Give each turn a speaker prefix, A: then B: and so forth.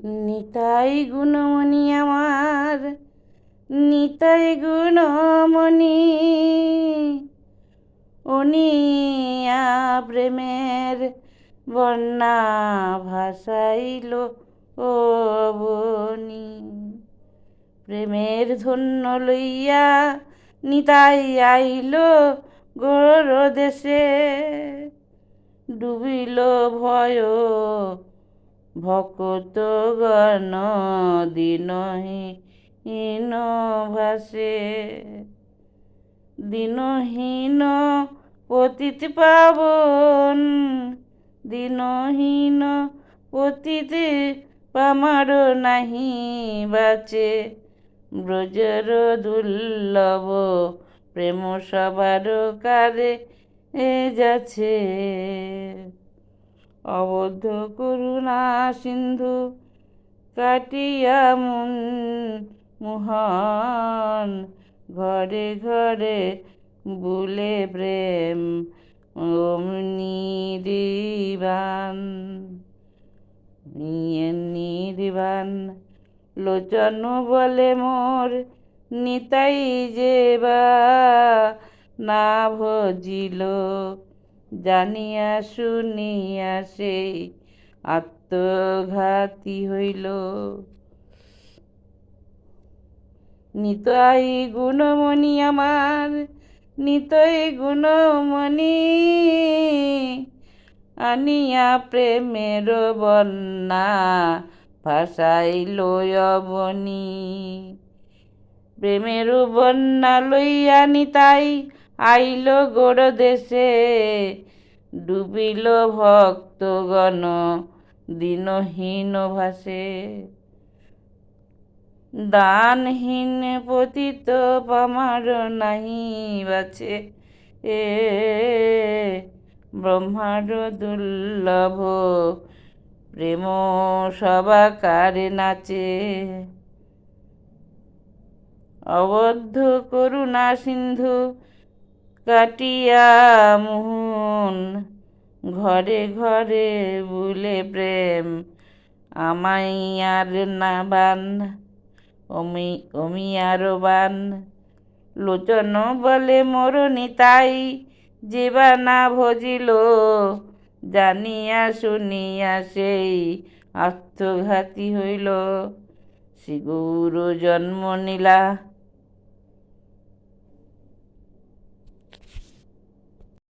A: নিতাই গুণমণি আমার, নিতাই গুণমণি, অনিয়া প্রেমের বন্যা ভাসাইল ও বনি। প্রেমের ধন্য লইয়া নিতাই আইল গোর দেশে, ডুবিল ভয় ভকত গণ দিনহীন ভাসে। দিনহীন পতিত পাবন, দিনহীন পতিত পামার নাহি বাচে। ব্রজর দুর্লভ প্রেম সবার কারে যাচ্ছে। অবদ্ধ করুণা সিন্ধু কাটিয়া মোহন, ঘরে ঘরে বুলে প্রেম নির্বাণ। নির্বাণ লোচন বলে মোর নিতাই যে বা না ভজিল, জানিয়া শুনিয়া সেই আত্মঘাতী হইল। নিতাই গুণমণি আমার, নিতাই গুণমণি, আনিয়া প্রেমের বন্যা ভাসাইল অবনি। প্রেমের বন্যা লইয়া নিতাই আইল গোর দেশে, ডুবিল ভক্তগণ দিনহীন ভাসে। দানহীন পতিত পামার নাহি বাচে, ব্রহ্মার দুর্লভ প্রেম সবাকারে নাচে। অবদ্ধ করুণা সিন্ধু কাটিয়া মোহন, ঘরে ঘরে বুলে প্রেম আমাইয়ার না বান, অমিয়ার বান। লোচন বলে মোর নিতাই যেবা না ভজিল, জানিয়া শুনিয়া সেই আত্মঘাতী হইল। শ্রী গৌর জন্ম নীলা